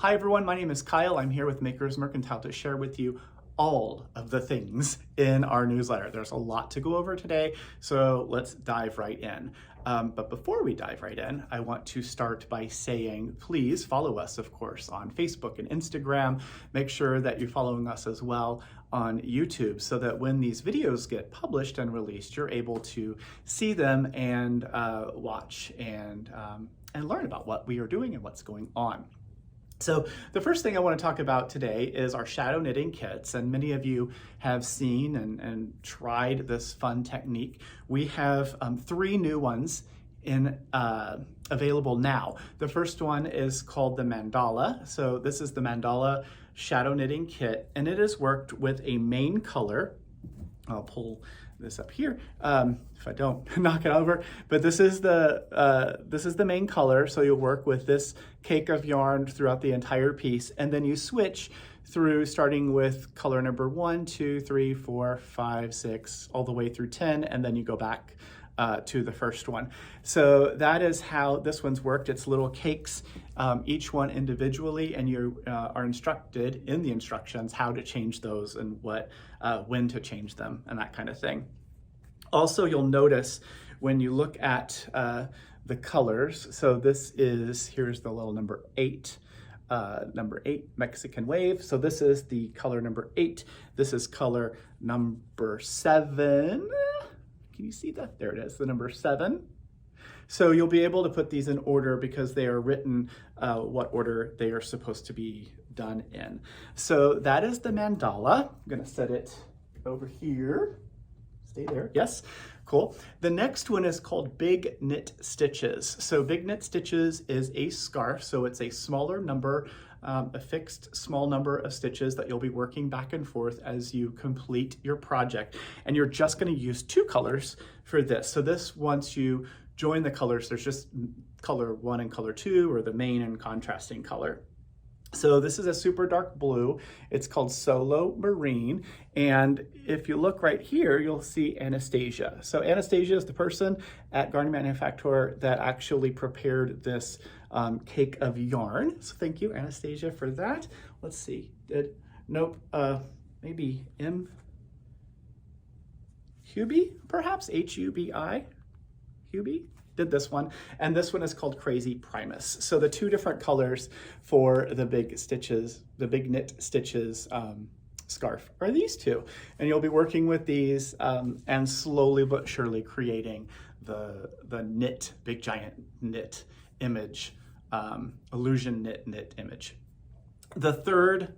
Hi everyone, my name is Kyle. I'm here with Makers Mercantile to share with you all of the things in our newsletter. There's a lot to go over today, so let's dive right in. But before we dive right in, I want to start by saying, please follow us, of course, on Facebook and Instagram. Make sure that you're following us as well on YouTube so that when these videos get published and released, you're able to see them and watch and learn about what we are doing and what's going on. So the first thing I want to talk about today is our shadow knitting kits, and many of you have seen and tried this fun technique. We have 3 new ones available now. The first one is called the mandala. So this is the mandala shadow knitting kit, and it is worked with a main color. I'll pull this up here if I don't knock it over, but this is the main color. So you'll work with this cake of yarn throughout the entire piece, and then you switch through starting with color number 1, 2, 3, 4, 5, 6, all the way through 10, and then you go back to the first one. So that is how this one's worked. It's little cakes, each one individually, and you are instructed in the instructions how to change those and when to change them and that kind of thing. Also, you'll notice when you look at the colors, so here's the little number 8, number 8 Mexican wave. So this is the color number 8. This is color number 7. Can you see that? There it is, the number 7. So you'll be able to put these in order because they are written what order they are supposed to be done in. So that is the mandala. I'm gonna set it over here. Stay there, yes, cool. The next one is called Big Knit Stitches. So Big Knit Stitches is a scarf, so it's a smaller number, a fixed small number of stitches that you'll be working back and forth as you complete your project. And you're just gonna use 2 colors for this. So this, once you join the colors, there's just color 1 and color 2, or the main and contrasting color. So this is a super dark blue. It's called Solo Marine. And if you look right here, you'll see Anastasia. So Anastasia is the person at Garden Manufacturer that actually prepared this cake of yarn. So thank you, Anastasia, for that. Let's see. Maybe 𝗵𝗶𝗴, perhaps, 𝗵𝗶𝗴 did this one, and this one is called 𝗁𝗁𝗁. So the 2 different colors for the Big Knit Stitches scarf are these 2, and you'll be working with these and slowly but surely creating the knit, big giant knit image, illusion knit image. The third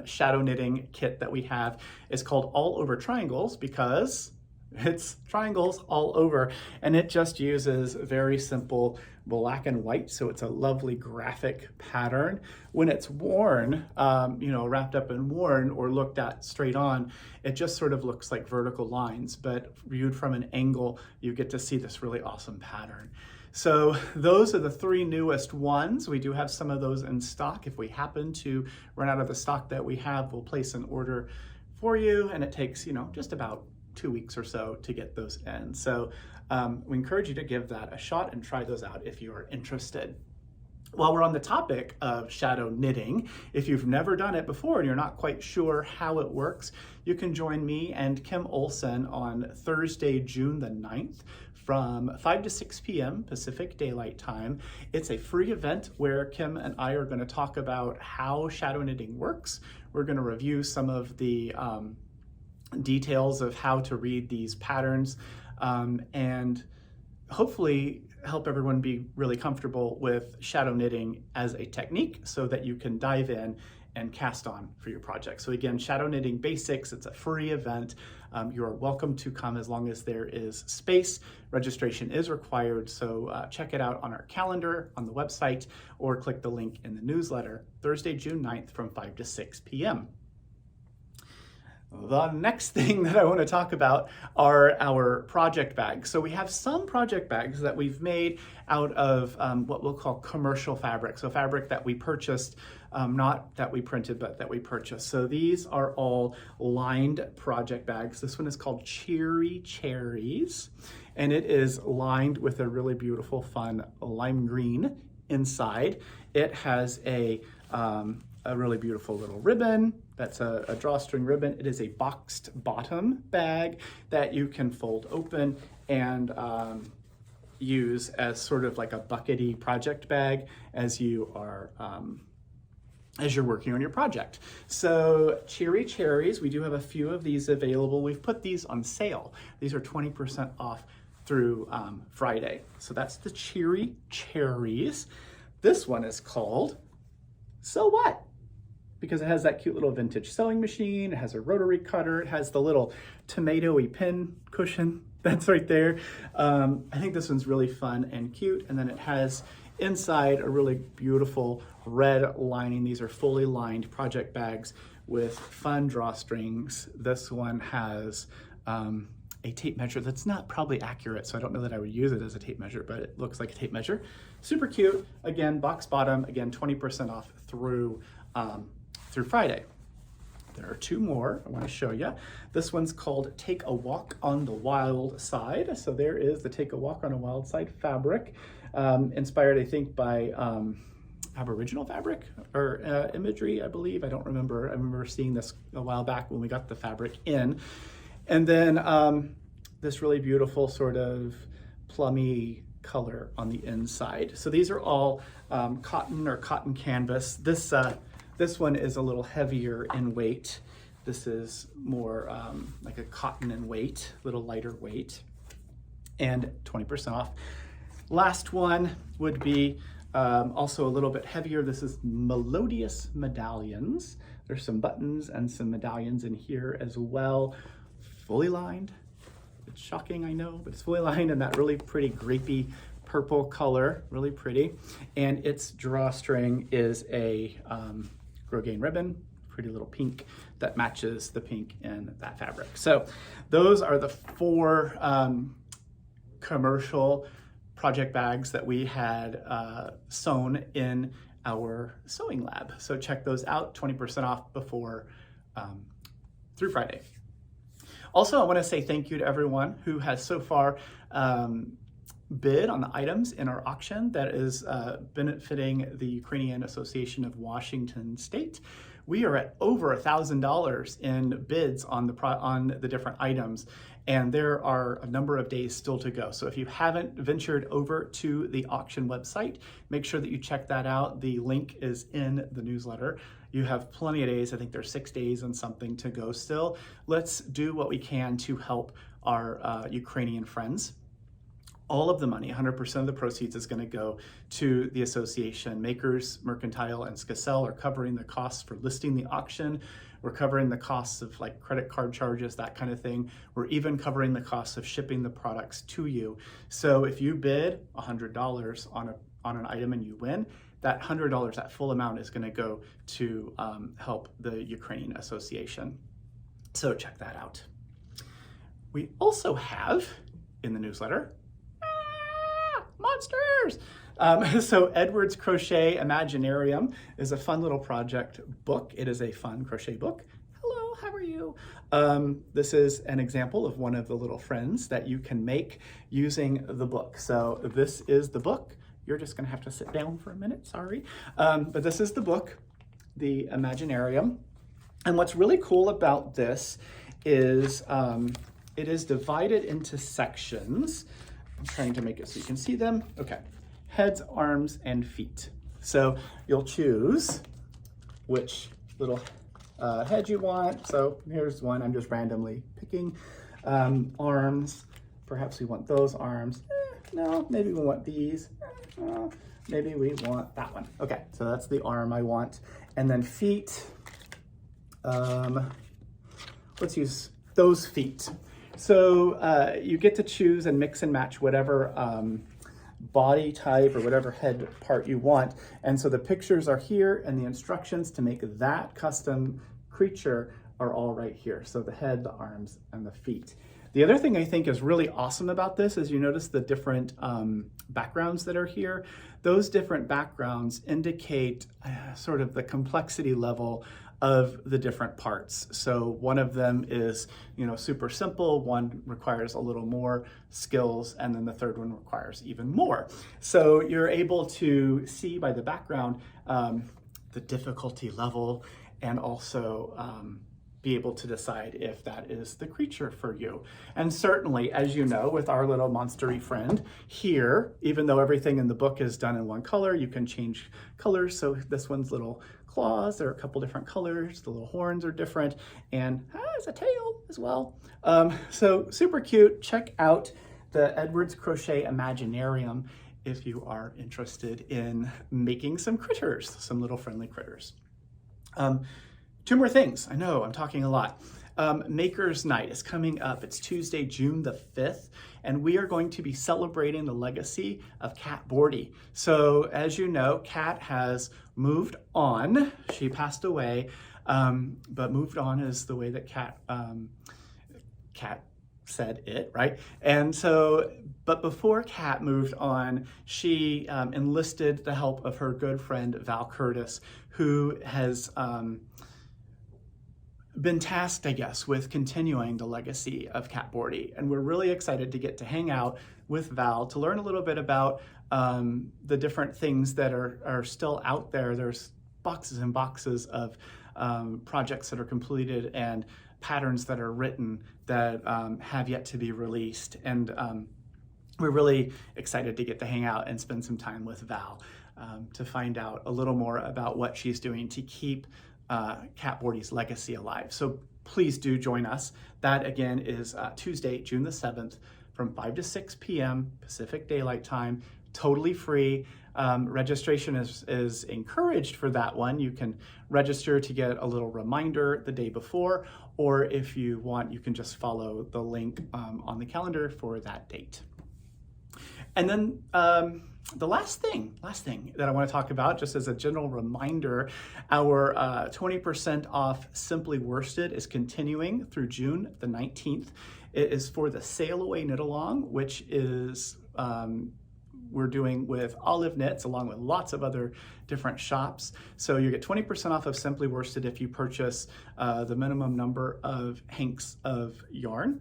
shadow knitting kit that we have is called All Over Triangles, because it's triangles all over, and it just uses very simple black and white, so it's a lovely graphic pattern. When it's worn, wrapped up and worn or looked at straight on, it just sort of looks like vertical lines, but viewed from an angle, you get to see this really awesome pattern. So those are the 3 newest ones. We do have some of those in stock. If we happen to run out of the stock that we have, we'll place an order for you, and it takes, just about 2 weeks or so to get those in. So we encourage you to give that a shot and try those out if you are interested. While we're on the topic of shadow knitting, if you've never done it before and you're not quite sure how it works, you can join me and Kim Olson on Thursday, June the 9th from 5 to 6 p.m. Pacific Daylight Time. It's a free event where Kim and I are going to talk about how shadow knitting works. We're going to review some of the details of how to read these patterns, and hopefully help everyone be really comfortable with shadow knitting as a technique so that you can dive in and cast on for your project. So again, shadow knitting basics, it's a free event. You are welcome to come as long as there is space. Registration is required, so check it out on our calendar on the website or click the link in the newsletter, Thursday, June 9th from 5 to 6 p.m. The next thing that I want to talk about are our project bags. So we have some project bags that we've made out of what we'll call commercial fabric. So fabric that we purchased, not that we printed, but that we purchased. So these are all lined project bags. This one is called Cheery Cherries, and it is lined with a really beautiful, fun lime green inside. It has a a really beautiful little ribbon. That's a drawstring ribbon. It is a boxed bottom bag that you can fold open and use as sort of like a buckety project bag as you are as you're working on your project. So Cheery Cherries, we do have a few of these available. We've put these on sale. These are 20% off through Friday. So that's the Cheery Cherries. This one is called So What? Because it has that cute little vintage sewing machine, it has a rotary cutter, it has the little 𝗵𝗶𝗿𝗀𝗃 pin cushion that's right there. I think this one's really fun and cute, and then it has inside a really beautiful red lining. These are fully lined project bags with fun drawstrings. This one has a tape measure that's not probably accurate, so I don't know that I would use it as a tape measure, but it looks like a tape measure. Super cute. Again, box bottom, again, 20% off through Friday. There are two more I want to show you. This one's called Take a Walk on the Wild Side. So there is the Take a Walk on a Wild Side fabric, inspired, I think, by Aboriginal fabric or imagery, I believe. I don't remember. I remember seeing this a while back when we got the fabric in. And then this really beautiful sort of plummy color on the inside. So these are all cotton or cotton canvas. This one is a little heavier in weight. This is more like a cotton in weight, a little lighter weight, and 20% off. Last one would be also a little bit heavier. This is Melodious Medallions. There's some buttons and some medallions in here as well. Fully lined. It's shocking, I know, but it's fully lined in that really pretty grapey purple color, really pretty. And its drawstring is a grosgrain ribbon, pretty little pink that matches the pink in that fabric. So those are the four commercial project bags that we had sewn in our sewing lab. So check those out, 20% off before through Friday. Also, I want to say thank you to everyone who has so far bid on the items in our auction that is benefiting the Ukrainian Association of Washington State. We are at over $1,000 in bids on the different items, and there are a number of days still to go. So if you haven't ventured over to the auction website, make sure that you check that out. The link is in the newsletter. You have plenty of days. I think there's 6 days and something to go still. Let's do what we can to help our Ukrainian friends. All of the money, 100% of the proceeds, is going to go to the association. Makers, Mercantile, and 𝘁cie𝗱𝘆𝘆 are covering the costs for listing the auction. We're covering the costs of like credit card charges, that kind of thing. We're even covering the costs of shipping the products to you. So if you bid $100 on an item and you win, that $100, that full amount, is going to go to help the Ukrainian Association. So check that out. We also have in the newsletter monsters. So Edward's Crochet Imaginarium is a fun little project book. It is a fun crochet book. Hello, how are you? This is an example of one of the little friends that you can make using the book. So this is the book. You're just gonna have to sit down for a minute, sorry. But this is the book, the Imaginarium. And what's really cool about this is it is divided into sections. I'm trying to make it so you can see them. Okay, heads, arms, and feet. So you'll choose which little head you want. So here's one I'm just randomly picking. Arms, perhaps we want those arms. No, maybe we want these. Maybe we want that one. Okay, so that's the arm I want. And then feet, let's use those feet. So you get to choose and mix and match whatever body type or whatever head part you want. And so the pictures are here, and the instructions to make that custom creature are all right here. So the head, the arms, and the feet. The other thing I think is really awesome about this is you notice the different backgrounds that are here. Those different backgrounds indicate sort of the complexity level of the different parts. So one of them is, super simple, one requires a little more skills, and then the third one requires even more. So you're able to see by the background the difficulty level, and also be able to decide if that is the creature for you. And certainly, as you know, with our little monster-y friend here, even though everything in the book is done in one color, you can change colors. So this one's little claws are a couple different colors, the little horns are different, and has a tail as well. So super cute. Check out the Edwards Crochet Imaginarium if you are interested in making some critters, some little friendly critters. Two more things. I know I'm talking a lot. Maker's Night is coming up. It's Tuesday, June the 5th, and we are going to be celebrating the legacy of Cat Bordhi. So as you know, Cat has moved on. She passed away, but moved on is the way that Cat said it, right? And so, but before Cat moved on, she enlisted the help of her good friend, Val Curtis, who has been tasked, I guess, with continuing the legacy of Cat Bordhi. And we're really excited to get to hang out with Val to learn a little bit about the different things that are still out there. There's boxes and boxes of projects that are completed and patterns that are written that have yet to be released. And we're really excited to get to hang out and spend some time with Val to find out a little more about what she's doing to keep Cat Bordhi's legacy alive. So please do join us. That again is Tuesday, June the 7th from 5 to 6 p.m. Pacific Daylight Time, totally free. Registration is encouraged for that one. You can register to get a little reminder the day before, or if you want, you can just follow the link on the calendar for that date. And then the last thing that I want to talk about, just as a general reminder, our 20% off Simply Worsted is continuing through June the 19th. It is for the Sail Away Knit Along, which is we're doing with Olive Knits along with lots of other different shops. So you get 20% off of Simply Worsted if you purchase the minimum number of hanks of yarn.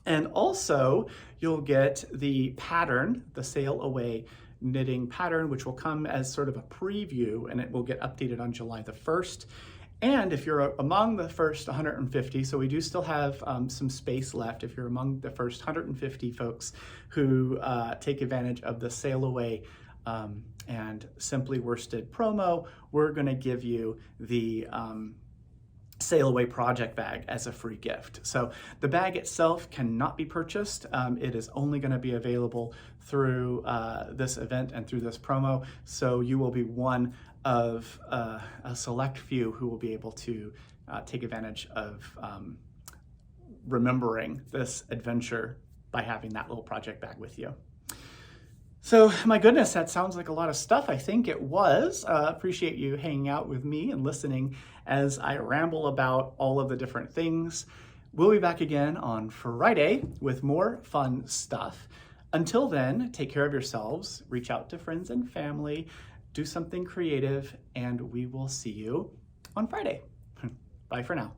And also you'll get the pattern, the Sail Away knitting pattern, which will come as sort of a preview, and it will get updated on July the 1st. And if you're among the first 150, so we do still have some space left, if you're among the first 150 folks who take advantage of the Sail Away and Simply Worsted promo, we're gonna give you the Sail Away project bag as a free gift. So the bag itself cannot be purchased. It is only going to be available through this event and through this promo. So you will be one of a select few who will be able to take advantage of remembering this adventure by having that little project bag with you. So my goodness, that sounds like a lot of stuff. I think it was. Appreciate you hanging out with me and listening as I ramble about all of the different things. We'll be back again on Friday with more fun stuff. Until then, take care of yourselves, reach out to friends and family, do something creative, and we will see you on Friday. Bye for now.